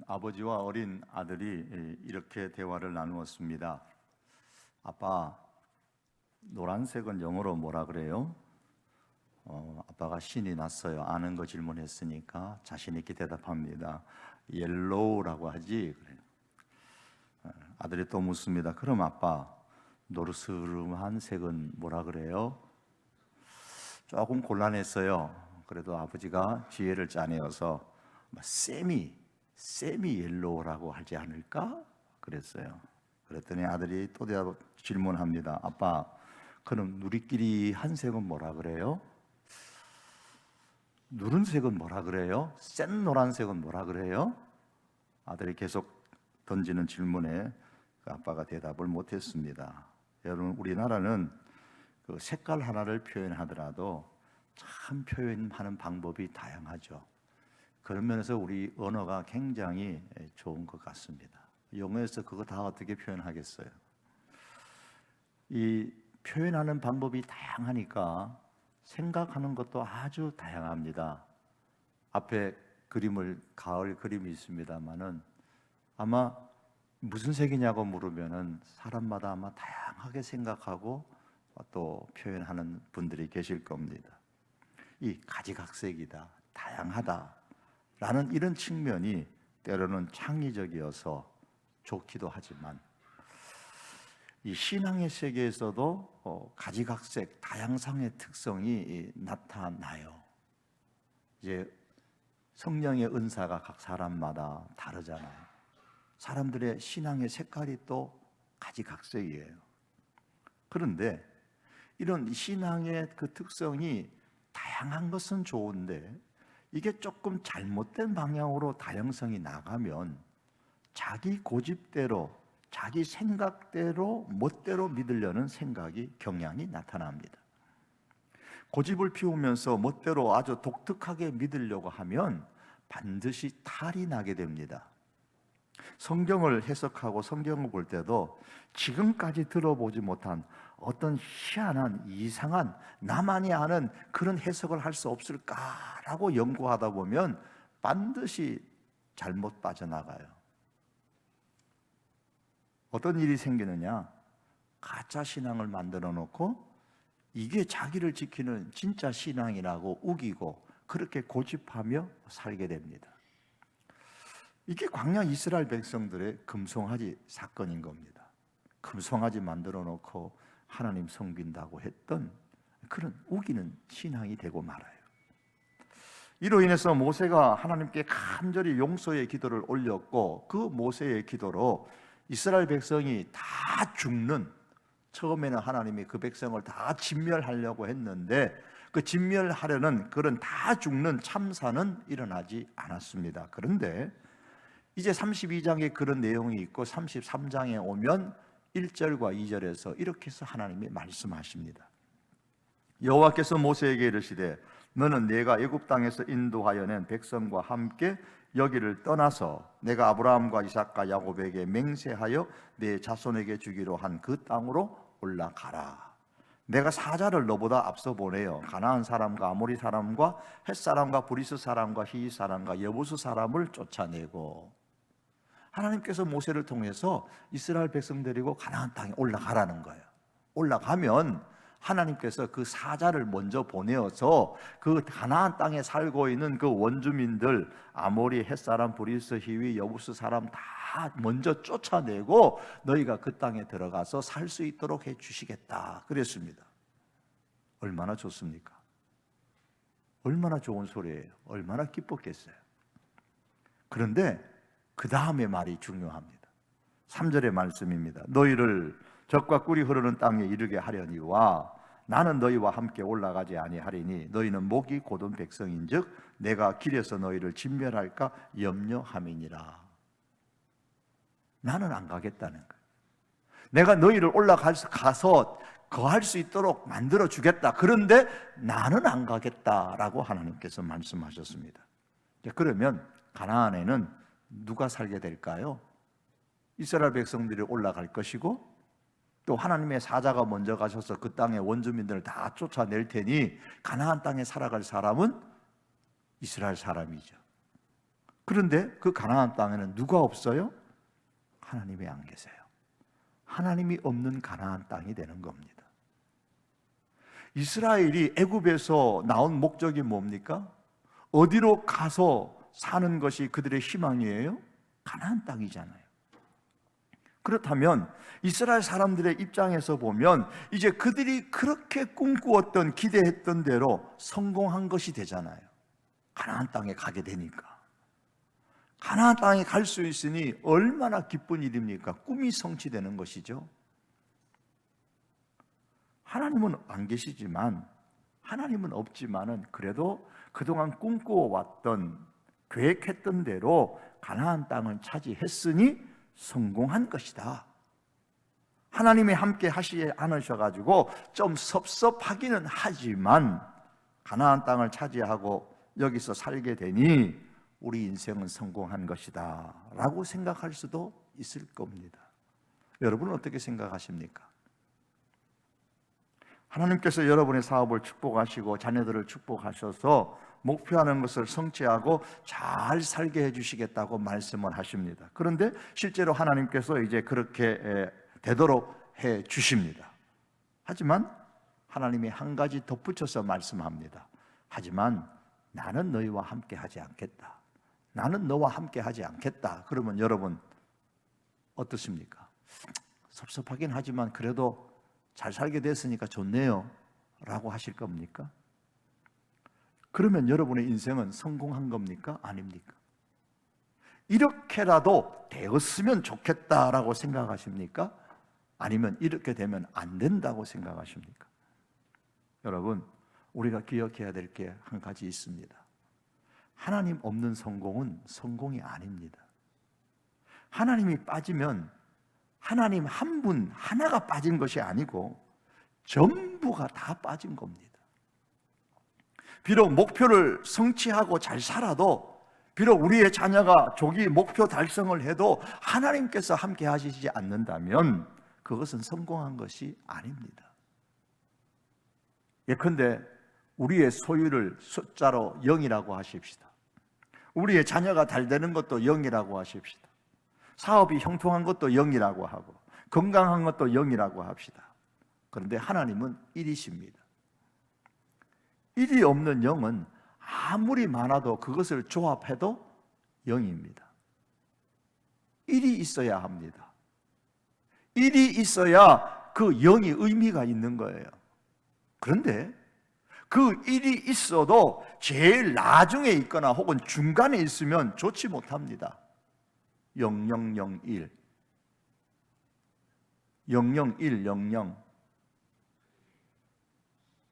아버지와 어린 아들이 이렇게 대화를 나누었습니다. 아빠, 노란색은 영어로 뭐라 그래요? 아빠가 신이 났어요. 아는 거 질문했으니까 자신 있게 대답합니다. 옐로우라고 하지. 그래요. 아들이 또 묻습니다. 그럼 아빠, 노르스름한 색은 뭐라 그래요? 조금 곤란했어요. 그래도 아버지가 지혜를 짜내어서 세미 옐로우라고 하지 않을까? 그랬어요. 그랬더니 아들이 또 질문합니다. 아빠, 그럼 누리끼리 한 색은 뭐라 그래요? 누른색은 뭐라 그래요? 센 노란색은 뭐라 그래요? 아들이 계속 던지는 질문에 그 아빠가 대답을 못했습니다. 여러분, 우리나라는 그 색깔 하나를 표현하더라도 참 표현하는 방법이 다양하죠. 그런 면에서 우리 언어가 굉장히 좋은 것 같습니다. 영어에서 그거 다 어떻게 표현하겠어요? 이 표현하는 방법이 다양하니까 생각하는 것도 아주 다양합니다. 앞에 가을 그림이 있습니다만은 아마 무슨 색이냐고 물으면은 사람마다 아마 다양하게 생각하고 또 표현하는 분들이 계실 겁니다. 이 가지각색이다, 다양하다 라는 이런 측면이 때로는 창의적이어서 좋기도 하지만 이 신앙의 세계에서도 가지각색, 다양성의 특성이 나타나요. 이제 성령의 은사가 각 사람마다 다르잖아요. 사람들의 신앙의 색깔이 또 가지각색이에요. 그런데 이런 신앙의 그 특성이 다양한 것은 좋은데 이게 조금 잘못된 방향으로 다양성이 나가면 자기 고집대로, 자기 생각대로, 멋대로 믿으려는 생각이 경향이 나타납니다. 고집을 피우면서 멋대로 아주 독특하게 믿으려고 하면 반드시 탈이 나게 됩니다. 성경을 해석하고 성경을 볼 때도 지금까지 들어보지 못한 어떤 희한한, 이상한, 나만이 아는 그런 해석을 할 수 없을까라고 연구하다 보면 반드시 잘못 빠져나가요. 어떤 일이 생기느냐? 가짜 신앙을 만들어 놓고 이게 자기를 지키는 진짜 신앙이라고 우기고 그렇게 고집하며 살게 됩니다. 이게 광야 이스라엘 백성들의 금송아지 사건인 겁니다. 금송아지 만들어 놓고 하나님 섬긴다고 했던 그런 우기는 신앙이 되고 말아요. 이로 인해서 모세가 하나님께 간절히 용서의 기도를 올렸고 그 모세의 기도로 이스라엘 백성이 다 죽는, 처음에는 하나님이 그 백성을 다 진멸하려고 했는데 그 진멸하려는 그런 다 죽는 참사는 일어나지 않았습니다. 그런데 이제 32장에 그런 내용이 있고 33장에 오면 1절과 2절에서 이렇게 해서 하나님이 말씀하십니다. 여호와께서 모세에게 이르시되 너는 내가 애굽 땅에서 인도하여 낸 백성과 함께 여기를 떠나서 내가 아브라함과 이삭과 야곱에게 맹세하여 내 자손에게 주기로 한 그 땅으로 올라가라. 내가 사자를 너보다 앞서 보내어 가나안 사람과 아모리 사람과 헷 사람과 브리스 사람과 히위 사람과 여부스 사람을 쫓아내고, 하나님께서 모세를 통해서 이스라엘 백성 데리고 가나안 땅에 올라가라는 거예요. 올라가면 하나님께서 그 사자를 먼저 보내어서 그 가나안 땅에 살고 있는 그 원주민들, 아모리, 헷사람, 브리스, 히위, 여부스 사람 다 먼저 쫓아내고 너희가 그 땅에 들어가서 살 수 있도록 해 주시겠다 그랬습니다. 얼마나 좋습니까? 얼마나 좋은 소리예요. 얼마나 기뻤겠어요. 그런데 그 다음의 말이 중요합니다. 3절의 말씀입니다. 너희를 적과 꿀이 흐르는 땅에 이르게 하려니와 나는 너희와 함께 올라가지 아니하리니 너희는 목이 곧은 백성인즉 내가 길에서 너희를 진멸할까 염려함이니라. 나는 안 가겠다는 거예요. 내가 너희를 올라가서 거할 수 있도록 만들어 주겠다. 그런데 나는 안 가겠다라고 하나님께서 말씀하셨습니다. 그러면 가나안에는 누가 살게 될까요? 이스라엘 백성들이 올라갈 것이고 또 하나님의 사자가 먼저 가셔서 그 땅의 원주민들을 다 쫓아낼 테니 가나안 땅에 살아갈 사람은 이스라엘 사람이죠. 그런데 그 가나안 땅에는 누가 없어요? 하나님이 안 계세요. 하나님이 없는 가나안 땅이 되는 겁니다. 이스라엘이 애굽에서 나온 목적이 뭡니까? 어디로 가서 사는 것이 그들의 희망이에요? 가나안 땅이잖아요. 그렇다면 이스라엘 사람들의 입장에서 보면 이제 그들이 그렇게 꿈꾸었던, 기대했던 대로 성공한 것이 되잖아요. 가나안 땅에 가게 되니까. 가나안 땅에 갈 수 있으니 얼마나 기쁜 일입니까? 꿈이 성취되는 것이죠. 하나님은 안 계시지만, 하나님은 없지만은 그래도 그동안 꿈꾸어왔던, 계획했던 대로 가나안 땅을 차지했으니 성공한 것이다. 하나님이 함께 하시지 않으셔가지고 좀 섭섭하기는 하지만 가나안 땅을 차지하고 여기서 살게 되니 우리 인생은 성공한 것이다 라고 생각할 수도 있을 겁니다. 여러분은 어떻게 생각하십니까? 하나님께서 여러분의 사업을 축복하시고 자녀들을 축복하셔서 목표하는 것을 성취하고 잘 살게 해주시겠다고 말씀을 하십니다. 그런데 실제로 하나님께서 이제 그렇게 되도록 해 주십니다. 하지만 하나님이 한 가지 덧붙여서 말씀합니다. 하지만 나는 너희와 함께 하지 않겠다. 나는 너와 함께 하지 않겠다. 그러면 여러분 어떻습니까? 섭섭하긴 하지만 그래도 잘 살게 됐으니까 좋네요 라고 하실 겁니까? 그러면 여러분의 인생은 성공한 겁니까? 아닙니까? 이렇게라도 되었으면 좋겠다라고 생각하십니까? 아니면 이렇게 되면 안 된다고 생각하십니까? 여러분, 우리가 기억해야 될 게 한 가지 있습니다. 하나님 없는 성공은 성공이 아닙니다. 하나님이 빠지면 하나님 한 분 하나가 빠진 것이 아니고 전부가 다 빠진 겁니다. 비록 목표를 성취하고 잘 살아도, 비록 우리의 자녀가 조기 목표 달성을 해도 하나님께서 함께 하시지 않는다면 그것은 성공한 것이 아닙니다. 예컨대 우리의 소유를 숫자로 0이라고 하십시다. 우리의 자녀가 잘 되는 것도 0이라고 하십시다. 사업이 형통한 것도 0이라고 하고 건강한 것도 0이라고 합시다. 그런데 하나님은 1이십니다. 1이 없는 0은 아무리 많아도 그것을 조합해도 0입니다. 1이 있어야 합니다. 1이 있어야 그 0이 의미가 있는 거예요. 그런데 그 1이 있어도 제일 나중에 있거나 혹은 중간에 있으면 좋지 못합니다. 0001 001 00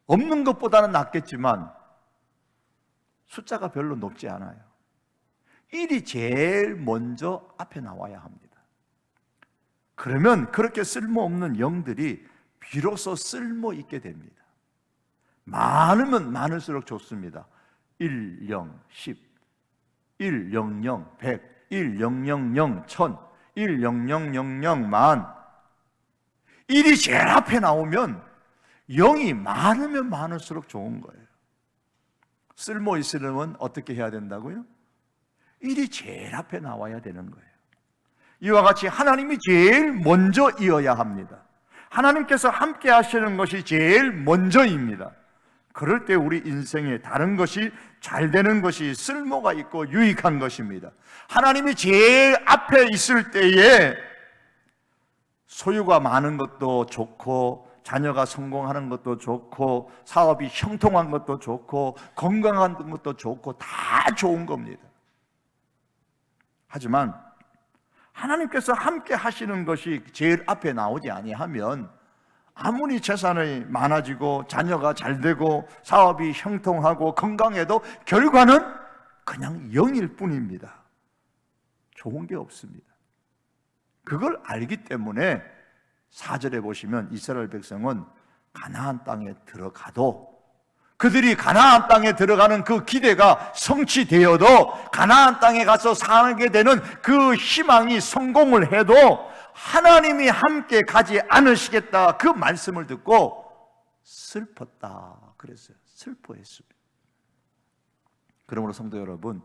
없는 것보다는 낫겠지만 숫자가 별로 높지 않아요. 1이 제일 먼저 앞에 나와야 합니다. 그러면 그렇게 쓸모없는 0들이 비로소 쓸모있게 됩니다. 많으면 많을수록 좋습니다. 1, 0, 10, 1, 0, 0, 100, 1, 0, 0, 0, 1000, 1, 0, 0, 0, 0, 만. 1이 제일 앞에 나오면 0이 많으면 많을수록 좋은 거예요. 쓸모 있으려면 어떻게 해야 된다고요? 1이 제일 앞에 나와야 되는 거예요. 이와 같이 하나님이 제일 먼저 이어야 합니다. 하나님께서 함께 하시는 것이 제일 먼저입니다. 그럴 때 우리 인생에 다른 것이 잘 되는 것이 쓸모가 있고 유익한 것입니다. 하나님이 제일 앞에 있을 때에 소유가 많은 것도 좋고 자녀가 성공하는 것도 좋고 사업이 형통한 것도 좋고 건강한 것도 좋고 다 좋은 겁니다. 하지만 하나님께서 함께 하시는 것이 제일 앞에 나오지 아니하면 아무리 재산이 많아지고 자녀가 잘 되고 사업이 형통하고 건강해도 결과는 그냥 0일 뿐입니다. 좋은 게 없습니다. 그걸 알기 때문에 4절에 보시면 이스라엘 백성은 가나안 땅에 들어가도 그들이 가나안 땅에 들어가는 그 기대가 성취되어도 가나안 땅에 가서 살게 되는 그 희망이 성공을 해도 하나님이 함께 가지 않으시겠다 그 말씀을 듣고 슬펐다 그랬어요. 슬퍼했습니다. 그러므로 성도 여러분,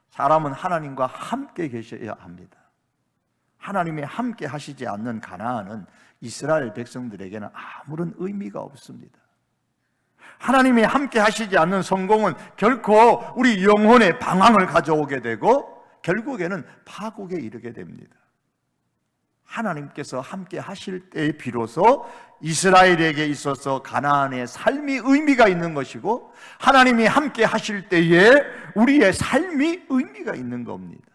사람은 하나님과 함께 계셔야 합니다. 하나님이 함께 하시지 않는 가나안은 이스라엘 백성들에게는 아무런 의미가 없습니다. 하나님이 함께 하시지 않는 성공은 결코 우리 영혼의 방황을 가져오게 되고 결국에는 파국에 이르게 됩니다. 하나님께서 함께 하실 때에 비로소 이스라엘에게 있어서 가나안의 삶이 의미가 있는 것이고, 하나님이 함께 하실 때에 우리의 삶이 의미가 있는 겁니다.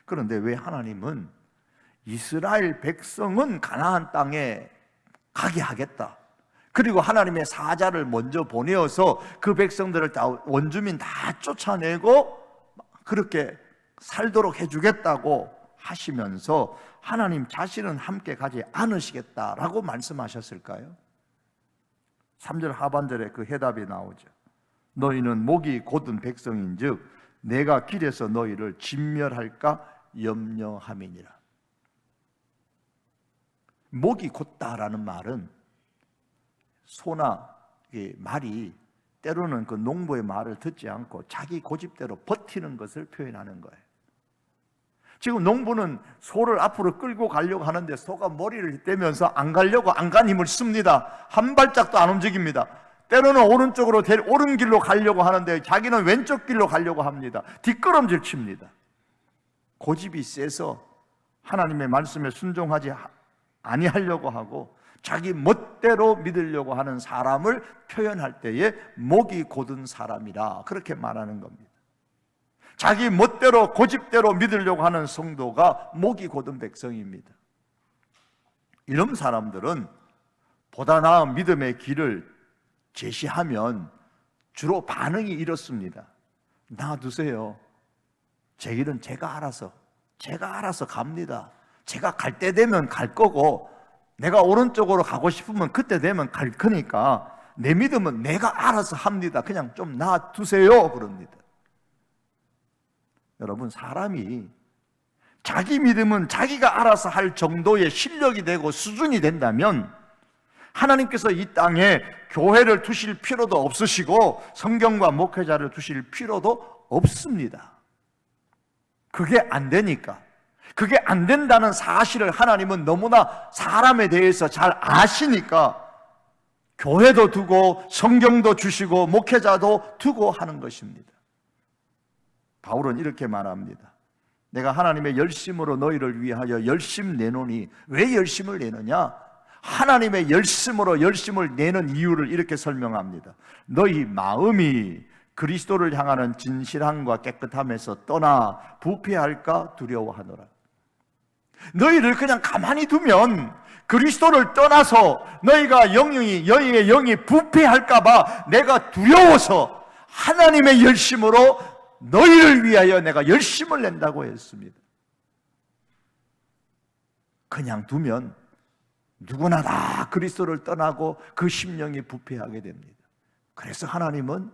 그런데 왜 하나님은 이스라엘 백성은 가나안 땅에 가게 하겠다, 그리고 하나님의 사자를 먼저 보내어서 그 백성들을 다 원주민 다 쫓아내고 그렇게 살도록 해주겠다고 하시면서 하나님 자신은 함께 가지 않으시겠다라고 말씀하셨을까요? 3절 하반절에 그 해답이 나오죠. 너희는 목이 곧은 백성인즉 내가 길에서 너희를 진멸할까 염려함이니라. 목이 곧다라는 말은 소나 말이 때로는 그 농부의 말을 듣지 않고 자기 고집대로 버티는 것을 표현하는 거예요. 지금 농부는 소를 앞으로 끌고 가려고 하는데 소가 머리를 떼면서 안 가려고 안간 힘을 씁니다. 한 발짝도 안 움직입니다. 때로는 오른쪽으로 오른 길로 가려고 하는데 자기는 왼쪽 길로 가려고 합니다. 뒷걸음질 칩니다. 고집이 세서 하나님의 말씀에 순종하지 아니하려고 하고 자기 멋대로 믿으려고 하는 사람을 표현할 때에 목이 곧은 사람이라 그렇게 말하는 겁니다. 자기 멋대로 고집대로 믿으려고 하는 성도가 목이 곧은 백성입니다. 이런 사람들은 보다 나은 믿음의 길을 제시하면 주로 반응이 이렇습니다. 놔두세요. 제 길은 제가 알아서 갑니다. 제가 갈 때 되면 갈 거고 내가 오른쪽으로 가고 싶으면 그때 되면 갈 거니까 내 믿음은 내가 알아서 합니다. 그냥 좀 놔두세요. 그럽니다. 여러분, 사람이 자기 믿음은 자기가 알아서 할 정도의 실력이 되고 수준이 된다면 하나님께서 이 땅에 교회를 두실 필요도 없으시고 성경과 목회자를 두실 필요도 없습니다. 그게 안 되니까, 그게 안 된다는 사실을 하나님은 너무나 사람에 대해서 잘 아시니까 교회도 두고 성경도 주시고 목회자도 두고 하는 것입니다. 바울은 이렇게 말합니다. 내가 하나님의 열심으로 너희를 위하여 열심 내노니, 왜 열심을 내느냐? 하나님의 열심으로 열심을 내는 이유를 이렇게 설명합니다. 너희 마음이 그리스도를 향하는 진실함과 깨끗함에서 떠나 부패할까 두려워하노라. 너희를 그냥 가만히 두면 그리스도를 떠나서 너희의 영이 부패할까 봐 내가 두려워서 하나님의 열심으로 너희를 위하여 내가 열심을 낸다고 했습니다. 그냥 두면 누구나 다 그리스도를 떠나고 그 심령이 부패하게 됩니다. 그래서 하나님은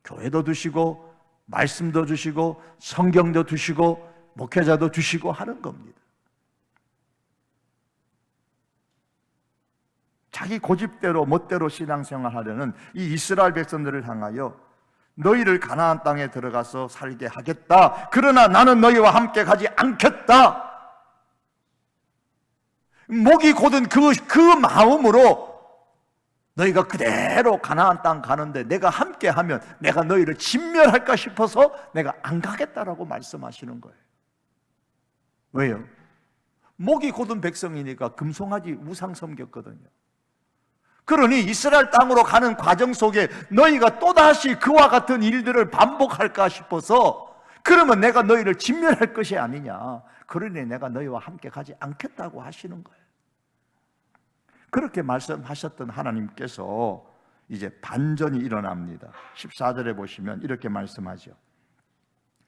교회도 두시고 말씀도 주시고 성경도 주시고 목회자도 주시고 하는 겁니다. 자기 고집대로 멋대로 신앙생활하려는 이 이스라엘 백성들을 향하여 너희를 가나안 땅에 들어가서 살게 하겠다. 그러나 나는 너희와 함께 가지 않겠다. 목이 곧은 그 마음으로 너희가 그대로 가나안 땅 가는데 내가 함께 하면 내가 너희를 진멸할까 싶어서 내가 안 가겠다라고 말씀하시는 거예요. 왜요? 목이 곧은 백성이니까 금송아지 우상 섬겼거든요. 그러니 이스라엘 땅으로 가는 과정 속에 너희가 또다시 그와 같은 일들을 반복할까 싶어서 그러면 내가 너희를 진멸할 것이 아니냐. 그러니 내가 너희와 함께 가지 않겠다고 하시는 거예요. 그렇게 말씀하셨던 하나님께서 이제 반전이 일어납니다. 14절에 보시면 이렇게 말씀하죠.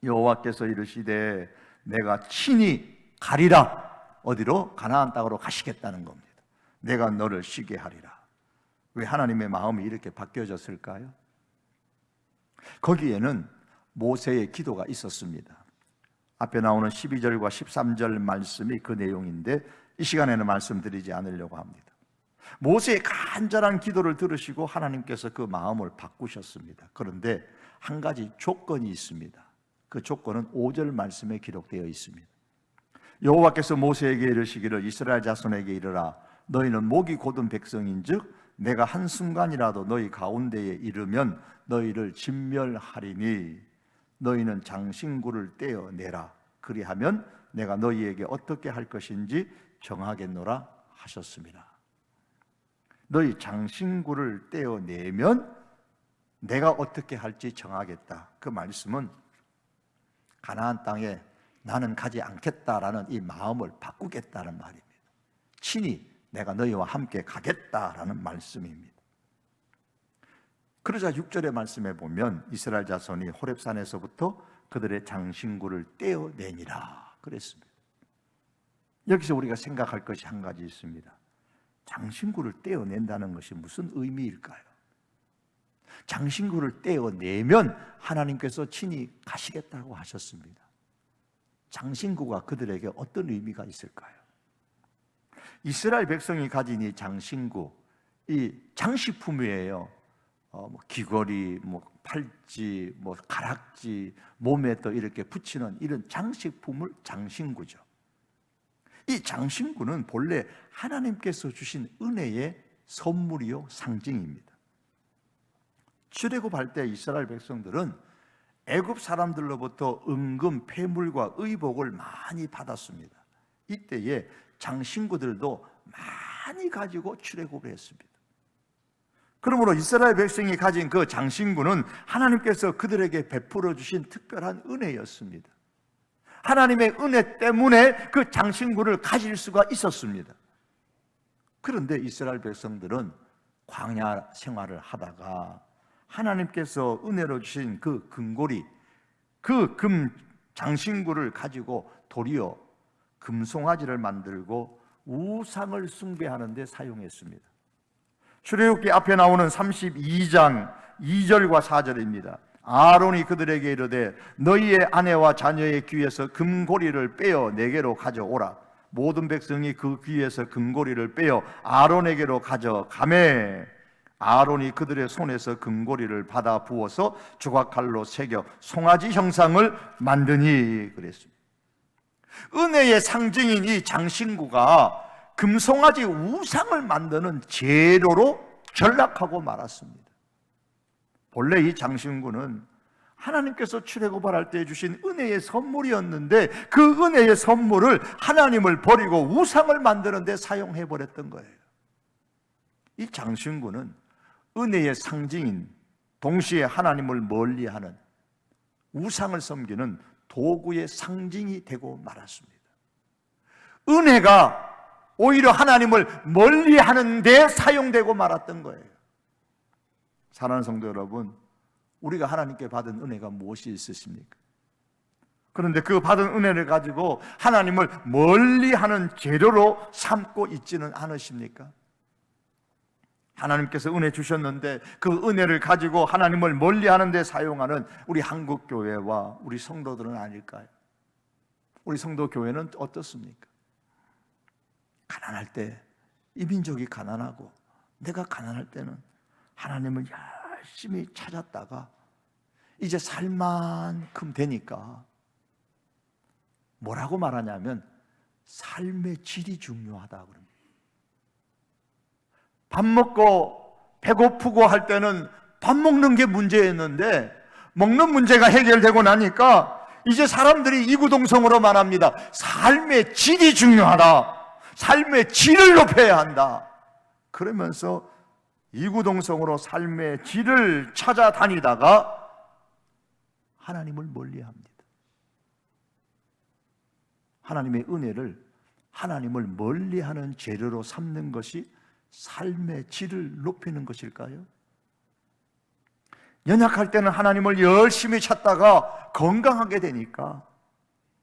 여호와께서 이르시되 내가 친히 가리라. 어디로? 가나안 땅으로 가시겠다는 겁니다. 내가 너를 쉬게 하리라. 왜 하나님의 마음이 이렇게 바뀌어졌을까요? 거기에는 모세의 기도가 있었습니다. 앞에 나오는 12절과 13절 말씀이 그 내용인데 이 시간에는 말씀드리지 않으려고 합니다. 모세의 간절한 기도를 들으시고 하나님께서 그 마음을 바꾸셨습니다. 그런데 한 가지 조건이 있습니다. 그 조건은 5절 말씀에 기록되어 있습니다. 여호와께서 모세에게 이르시기를 이스라엘 자손에게 이르라 너희는 목이 곧은 백성인즉 내가 한순간이라도 너희 가운데에 이르면 너희를 진멸하리니 너희는 장신구를 떼어내라 그리하면 내가 너희에게 어떻게 할 것인지 정하겠노라 하셨습니다. 너희 장신구를 떼어내면 내가 어떻게 할지 정하겠다. 그 말씀은 가나안 땅에 나는 가지 않겠다라는 이 마음을 바꾸겠다는 말입니다. 친히 내가 너희와 함께 가겠다라는 말씀입니다. 그러자 6절의 말씀에 보면 이스라엘 자손이 호렙산에서부터 그들의 장신구를 떼어내니라 그랬습니다. 여기서 우리가 생각할 것이 한 가지 있습니다. 장신구를 떼어낸다는 것이 무슨 의미일까요? 장신구를 떼어내면 하나님께서 친히 가시겠다고 하셨습니다. 장신구가 그들에게 어떤 의미가 있을까요? 이스라엘 백성이 가진 이 장신구, 이 장식품이에요. 귀걸이, 팔찌, 가락지, 몸에 또 이렇게 붙이는 이런 장식품을 장신구죠. 이 장신구는 본래 하나님께서 주신 은혜의 선물이요 상징입니다. 출애굽할 때 이스라엘 백성들은 애굽 사람들로부터 은금, 폐물과 의복을 많이 받았습니다. 이때에 장신구들도 많이 가지고 출애굽을 했습니다. 그러므로 이스라엘 백성이 가진 그 장신구는 하나님께서 그들에게 베풀어 주신 특별한 은혜였습니다. 하나님의 은혜 때문에 그 장신구를 가질 수가 있었습니다. 그런데 이스라엘 백성들은 광야 생활을 하다가 하나님께서 은혜로 주신 그 금고리, 그 금 장신구를 가지고 도리어 금송아지를 만들고 우상을 숭배하는 데 사용했습니다. 출애굽기 앞에 나오는 32장 2절과 4절입니다. 아론이 그들에게 이르되 너희의 아내와 자녀의 귀에서 금고리를 빼어 내게로 가져오라. 모든 백성이 그 귀에서 금고리를 빼어 아론에게로 가져가매 아론이 그들의 손에서 금고리를 받아 부어서 조각칼로 새겨 송아지 형상을 만드니 그랬습니다. 은혜의 상징인 이 장신구가 금송아지 우상을 만드는 재료로 전락하고 말았습니다. 본래 이 장신구는 하나님께서 출애굽을 할 때 주신 은혜의 선물이었는데 그 은혜의 선물을 하나님을 버리고 우상을 만드는 데 사용해 버렸던 거예요. 이 장신구는 은혜의 상징인 동시에 하나님을 멀리하는 우상을 섬기는 도구의 상징이 되고 말았습니다. 은혜가 오히려 하나님을 멀리하는 데 사용되고 말았던 거예요. 사랑하는 성도 여러분, 우리가 하나님께 받은 은혜가 무엇이 있으십니까? 그런데 그 받은 은혜를 가지고 하나님을 멀리하는 재료로 삼고 있지는 않으십니까? 하나님께서 은혜 주셨는데 그 은혜를 가지고 하나님을 멀리하는 데 사용하는 우리 한국교회와 우리 성도들은 아닐까요? 우리 성도교회는 어떻습니까? 가난할 때 이 민족이 가난하고 내가 가난할 때는 하나님을 열심히 찾았다가 이제 살만큼 되니까 뭐라고 말하냐면 삶의 질이 중요하다 그럽니다. 밥 먹고 배고프고 할 때는 밥 먹는 게 문제였는데 먹는 문제가 해결되고 나니까 이제 사람들이 이구동성으로 말합니다. 삶의 질이 중요하다. 삶의 질을 높여야 한다. 그러면서 이구동성으로 삶의 질을 찾아다니다가 하나님을 멀리합니다. 하나님의 은혜를 하나님을 멀리하는 재료로 삼는 것이 삶의 질을 높이는 것일까요? 연약할 때는 하나님을 열심히 찾다가 건강하게 되니까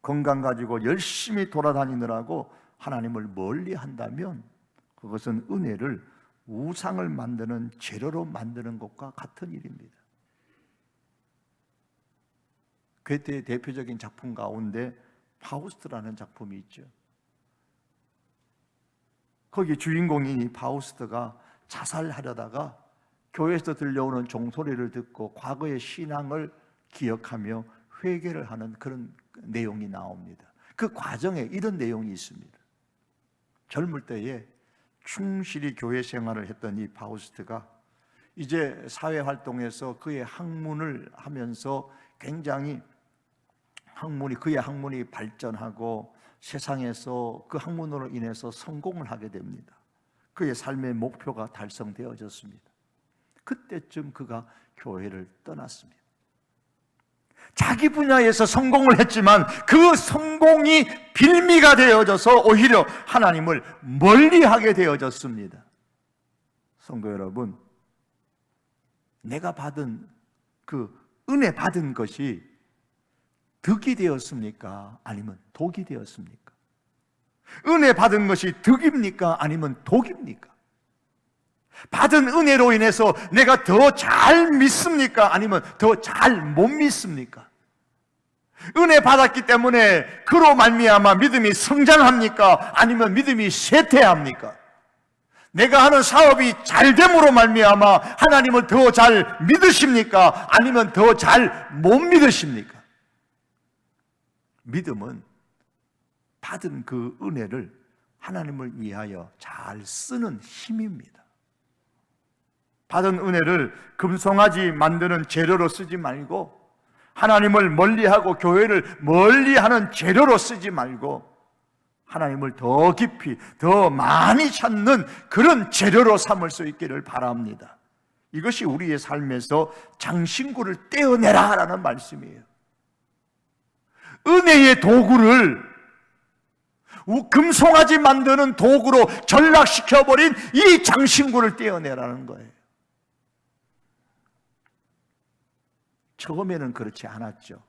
건강 가지고 열심히 돌아다니느라고 하나님을 멀리한다면 그것은 은혜를 우상을 만드는 재료로 만드는 것과 같은 일입니다. 괴테의 대표적인 작품 가운데 파우스트라는 작품이 있죠. 거기 주인공인 이 파우스트가 자살하려다가 교회에서 들려오는 종소리를 듣고 과거의 신앙을 기억하며 회개를 하는 그런 내용이 나옵니다. 그 과정에 이런 내용이 있습니다. 젊을 때에 충실히 교회 생활을 했던 이 파우스트가 이제 사회활동에서 그의 학문을 하면서 굉장히 그의 학문이 발전하고 세상에서 그 학문으로 인해서 성공을 하게 됩니다. 그의 삶의 목표가 달성되어졌습니다. 그때쯤 그가 교회를 떠났습니다. 자기 분야에서 성공을 했지만 그 성공이 빌미가 되어져서 오히려 하나님을 멀리하게 되어졌습니다. 성도 여러분, 내가 받은 그 은혜 받은 것이 득이 되었습니까? 아니면 독이 되었습니까? 은혜 받은 것이 득입니까? 아니면 독입니까? 받은 은혜로 인해서 내가 더 잘 믿습니까? 아니면 더 잘 못 믿습니까? 은혜 받았기 때문에 그로 말미암아 믿음이 성장합니까? 아니면 믿음이 쇠퇴합니까? 내가 하는 사업이 잘됨으로 말미암아 하나님을 더 잘 믿으십니까? 아니면 더 잘 못 믿으십니까? 믿음은 받은 그 은혜를 하나님을 위하여 잘 쓰는 힘입니다. 받은 은혜를 금송아지 만드는 재료로 쓰지 말고, 하나님을 멀리하고 교회를 멀리하는 재료로 쓰지 말고, 하나님을 더 깊이 더 많이 찾는 그런 재료로 삼을 수 있기를 바랍니다. 이것이 우리의 삶에서 장신구를 떼어내라 라는 말씀이에요. 은혜의 도구를 금송아지 만드는 도구로 전락시켜버린 이 장신구를 떼어내라는 거예요. 처음에는 그렇지 않았죠.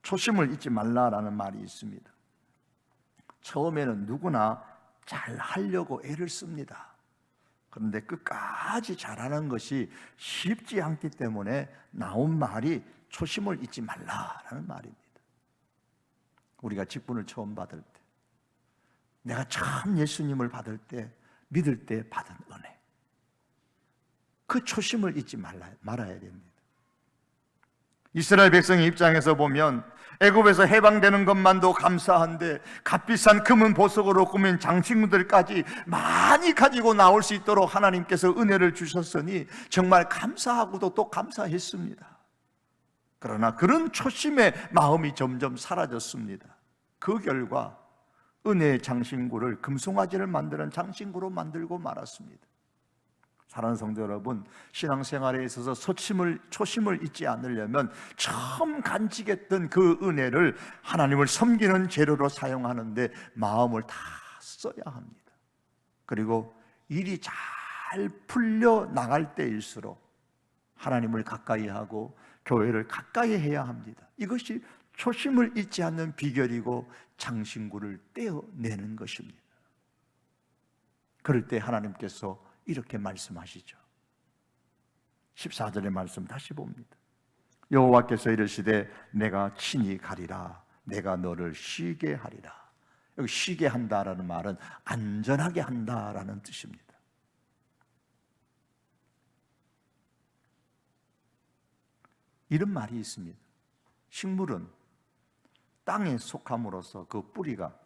초심을 잊지 말라라는 말이 있습니다. 처음에는 누구나 잘 하려고 애를 씁니다. 그런데 끝까지 잘하는 것이 쉽지 않기 때문에 나온 말이 초심을 잊지 말라라는 말입니다. 우리가 직분을 처음 받을 때, 내가 처음 예수님을 받을 때, 믿을 때 받은 은혜, 그 초심을 잊지 말아야 됩니다. 이스라엘 백성의 입장에서 보면 애굽에서 해방되는 것만도 감사한데 값비싼 금은 보석으로 꾸민 장신구들까지 많이 가지고 나올 수 있도록 하나님께서 은혜를 주셨으니 정말 감사하고도 또 감사했습니다. 그러나 그런 초심의 마음이 점점 사라졌습니다. 그 결과 은혜의 장신구를 금송아지를 만드는 장신구로 만들고 말았습니다. 사랑하는 성도 여러분, 신앙생활에 있어서 초심을 잊지 않으려면 처음 간직했던 그 은혜를 하나님을 섬기는 재료로 사용하는데 마음을 다 써야 합니다. 그리고 일이 잘 풀려 나갈 때일수록 하나님을 가까이 하고 교회를 가까이 해야 합니다. 이것이 초심을 잊지 않는 비결이고 장신구를 떼어내는 것입니다. 그럴 때 하나님께서 이렇게 말씀하시죠. 14절의 말씀 다시 봅니다. 여호와께서 이르시되 내가 친히 가리라. 내가 너를 쉬게 하리라. 여기 쉬게 한다라는 말은 안전하게 한다라는 뜻입니다. 이런 말이 있습니다. 식물은 땅에 속함으로써 그 뿌리가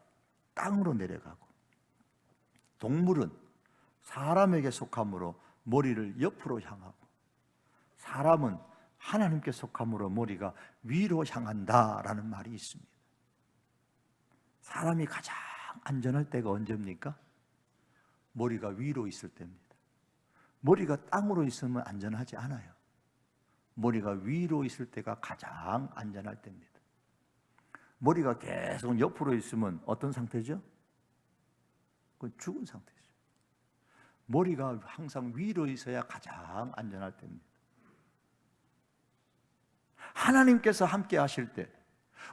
땅으로 내려가고, 동물은 사람에게 속함으로 머리를 옆으로 향하고, 사람은 하나님께 속함으로 머리가 위로 향한다라는 말이 있습니다. 사람이 가장 안전할 때가 언제입니까? 머리가 위로 있을 때입니다. 머리가 땅으로 있으면 안전하지 않아요. 머리가 위로 있을 때가 가장 안전할 때입니다. 머리가 계속 옆으로 있으면 어떤 상태죠? 그건 죽은 상태죠. 머리가 항상 위로 있어야 가장 안전할 때입니다. 하나님께서 함께 하실 때,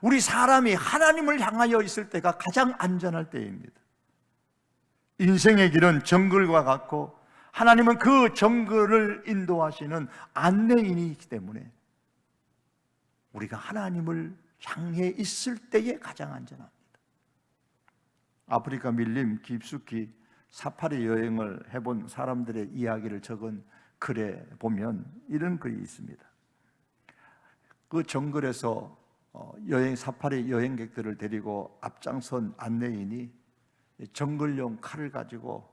우리 사람이 하나님을 향하여 있을 때가 가장 안전할 때입니다. 인생의 길은 정글과 같고 하나님은 그 정글을 인도하시는 안내인이기 때문에 우리가 하나님을 향해 있을 때에 가장 안전합니다. 아프리카 밀림 깊숙이 사파리 여행을 해본 사람들의 이야기를 적은 글에 보면 이런 글이 있습니다. 그 정글에서 사파리 여행객들을 데리고 앞장선 안내인이 정글용 칼을 가지고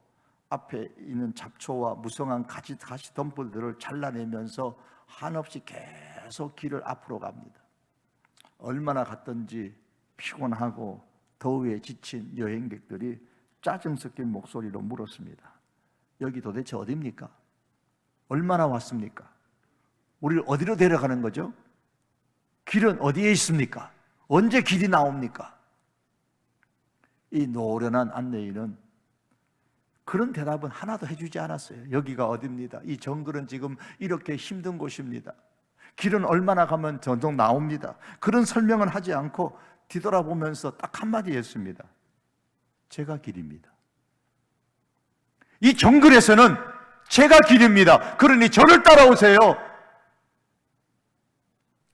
앞에 있는 잡초와 무성한 가시 덤불들을 잘라내면서 한없이 계속 길을 앞으로 갑니다. 얼마나 갔던지 피곤하고 더위에 지친 여행객들이 짜증 섞인 목소리로 물었습니다. 여기 도대체 어디입니까? 얼마나 왔습니까? 우리를 어디로 데려가는 거죠? 길은 어디에 있습니까? 언제 길이 나옵니까? 이 노련한 안내인은 그런 대답은 하나도 해주지 않았어요. 여기가 어디입니다. 이 정글은 지금 이렇게 힘든 곳입니다. 길은 얼마나 가면 전동 나옵니다. 그런 설명은 하지 않고 뒤돌아보면서 딱 한마디 했습니다. 제가 길입니다. 이 정글에서는 제가 길입니다. 그러니 저를 따라오세요.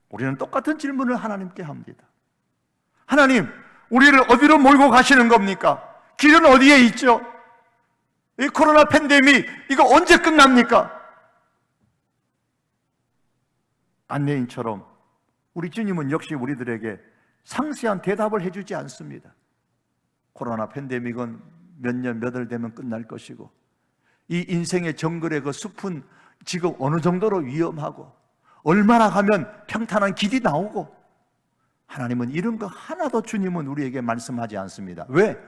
우리는 똑같은 질문을 하나님께 합니다. 하나님, 우리를 어디로 몰고 가시는 겁니까? 길은 어디에 있죠? 이 코로나 팬데믹 이거 언제 끝납니까? 안내인처럼 우리 주님은 역시 우리들에게 상세한 대답을 해주지 않습니다. 코로나 팬데믹은 몇 년 몇 월 되면 끝날 것이고 이 인생의 정글의 그 숲은 지금 어느 정도로 위험하고 얼마나 가면 평탄한 길이 나오고, 하나님은 이런 거 하나도 주님은 우리에게 말씀하지 않습니다. 왜?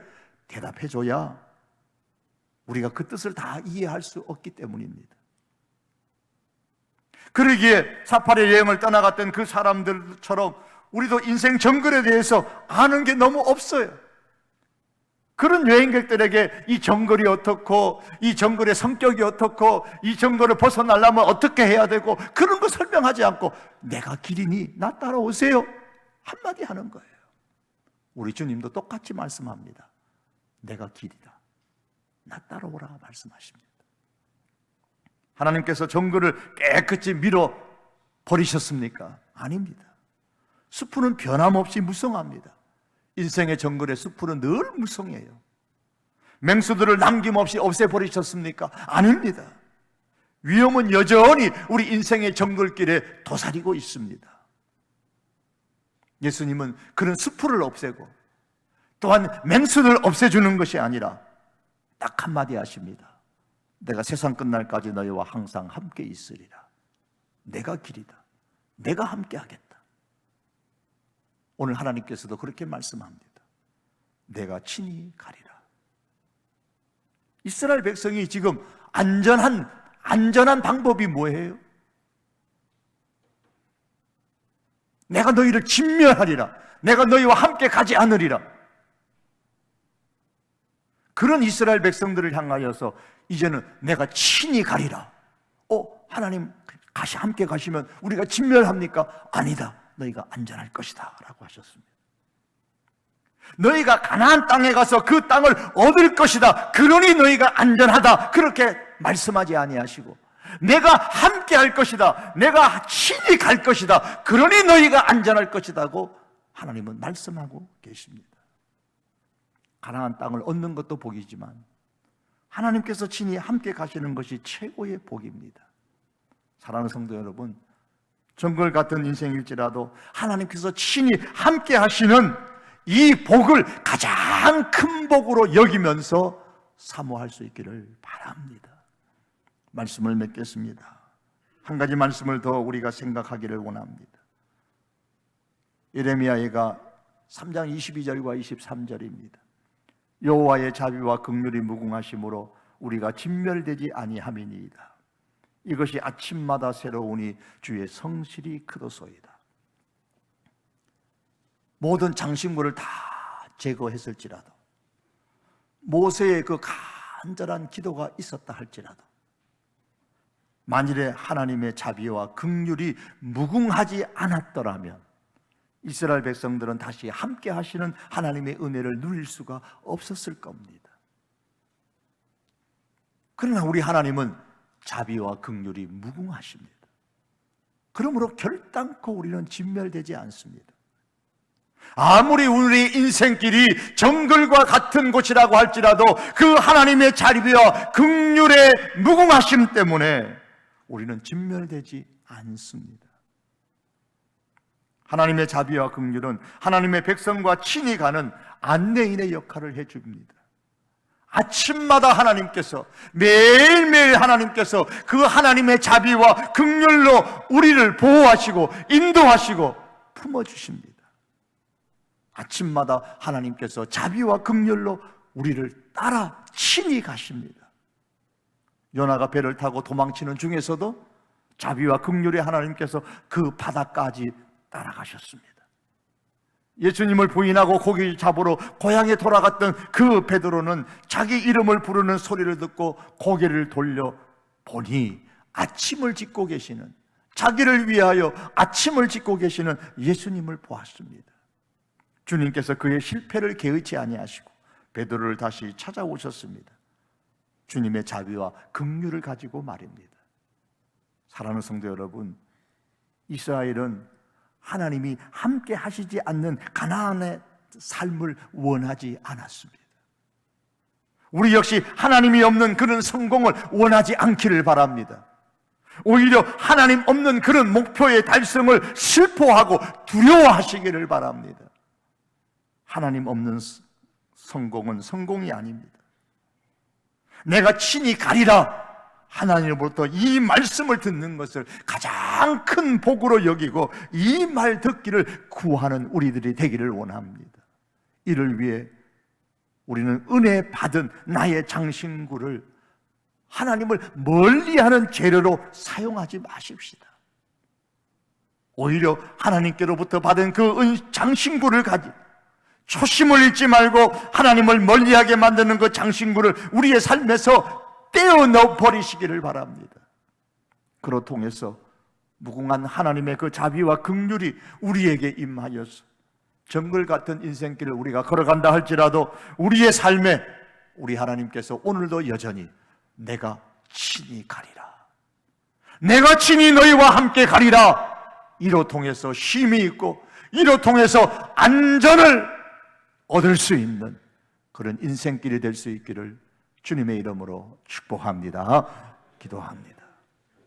대답해줘야 우리가 그 뜻을 다 이해할 수 없기 때문입니다. 그러기에 사파리 여행을 떠나갔던 그 사람들처럼 우리도 인생 정글에 대해서 아는 게 너무 없어요. 그런 여행객들에게 이 정글이 어떻고, 이 정글의 성격이 어떻고, 이 정글을 벗어나려면 어떻게 해야 되고, 그런 거 설명하지 않고 내가 길이니 나 따라오세요 한마디 하는 거예요. 우리 주님도 똑같이 말씀합니다. 내가 길이다, 나 따라오라 말씀하십니다. 하나님께서 정글을 깨끗이 밀어 버리셨습니까? 아닙니다. 숲은 변함없이 무성합니다. 인생의 정글의 숲은 늘 무성해요. 맹수들을 남김없이 없애버리셨습니까? 아닙니다. 위험은 여전히 우리 인생의 정글길에 도사리고 있습니다. 예수님은 그런 숲을 없애고 또한 맹수를 없애주는 것이 아니라 딱 한마디 하십니다. 내가 세상 끝날까지 너희와 항상 함께 있으리라. 내가 길이다, 내가 함께 하겠다. 오늘 하나님께서도 그렇게 말씀합니다. 내가 친히 가리라. 이스라엘 백성이 지금 안전한 방법이 뭐예요? 내가 너희를 진멸하리라. 내가 너희와 함께 가지 않으리라. 그런 이스라엘 백성들을 향하여서 이제는 내가 친히 가리라. 하나님 함께 가시면 우리가 진멸합니까? 아니다. 너희가 안전할 것이다 라고 하셨습니다. 너희가 가나안 땅에 가서 그 땅을 얻을 것이다, 그러니 너희가 안전하다, 그렇게 말씀하지 아니하시고 내가 함께 할 것이다, 내가 친히 갈 것이다, 그러니 너희가 안전할 것이다고 하나님은 말씀하고 계십니다. 가나안 땅을 얻는 것도 복이지만 하나님께서 친히 함께 가시는 것이 최고의 복입니다. 사랑하는 성도 여러분, 정글 같은 인생일지라도 하나님께서 친히 함께 하시는 이 복을 가장 큰 복으로 여기면서 사모할 수 있기를 바랍니다. 말씀을 맺겠습니다. 한 가지 말씀을 더 우리가 생각하기를 원합니다. 예레미야가 3장 22절과 23절입니다. 여호와의 자비와 긍휼이 무궁하심으로 우리가 진멸되지 아니함이니이다. 이것이 아침마다 새로우니 주의 성실이 크도소이다. 모든 장신구를 다 제거했을지라도, 모세의 그 간절한 기도가 있었다 할지라도, 만일에 하나님의 자비와 긍휼이 무궁하지 않았더라면 이스라엘 백성들은 다시 함께 하시는 하나님의 은혜를 누릴 수가 없었을 겁니다. 그러나 우리 하나님은 자비와 긍휼이 무궁하십니다. 그러므로 결단코 우리는 진멸되지 않습니다. 아무리 우리 인생길이 정글과 같은 곳이라고 할지라도 그 하나님의 자비와 긍휼의 무궁하심 때문에 우리는 진멸되지 않습니다. 하나님의 자비와 긍휼은 하나님의 백성과 친히 가는 안내인의 역할을 해줍니다. 아침마다 하나님께서, 매일매일 하나님께서 그 하나님의 자비와 긍휼로 우리를 보호하시고 인도하시고 품어주십니다. 아침마다 하나님께서 자비와 긍휼로 우리를 따라 친히 가십니다. 요나가 배를 타고 도망치는 중에서도 자비와 긍휼의 하나님께서 그 바다까지 따라가셨습니다. 예수님을 부인하고 고기 잡으러 고향에 돌아갔던 그 베드로는 자기 이름을 부르는 소리를 듣고 고개를 돌려 보니 아침을 짓고 계시는, 자기를 위하여 아침을 짓고 계시는 예수님을 보았습니다. 주님께서 그의 실패를 개의치 아니하시고 베드로를 다시 찾아오셨습니다. 주님의 자비와 긍휼을 가지고 말입니다. 사랑하는 성도 여러분, 이스라엘은 하나님이 함께 하시지 않는 가나안의 삶을 원하지 않았습니다. 우리 역시 하나님이 없는 그런 성공을 원하지 않기를 바랍니다. 오히려 하나님 없는 그런 목표의 달성을 슬퍼하고 두려워하시기를 바랍니다. 하나님 없는 성공은 성공이 아닙니다. 내가 친히 가리라, 하나님으로부터 이 말씀을 듣는 것을 가장 큰 복으로 여기고 이 말 듣기를 구하는 우리들이 되기를 원합니다. 이를 위해 우리는 은혜 받은 나의 장신구를 하나님을 멀리하는 재료로 사용하지 마십시다. 오히려 하나님께로부터 받은 그 장신구를 가지, 초심을 잃지 말고 하나님을 멀리하게 만드는 그 장신구를 우리의 삶에서 떼어넣어 버리시기를 바랍니다. 그로 통해서 무궁한 하나님의 그 자비와 긍휼이 우리에게 임하여서 정글 같은 인생길을 우리가 걸어간다 할지라도 우리의 삶에 우리 하나님께서 오늘도 여전히 내가 친히 가리라, 내가 친히 너희와 함께 가리라, 이로 통해서 쉼이 있고 이로 통해서 안전을 얻을 수 있는 그런 인생길이 될 수 있기를 주님의 이름으로 축복합니다. 기도합니다.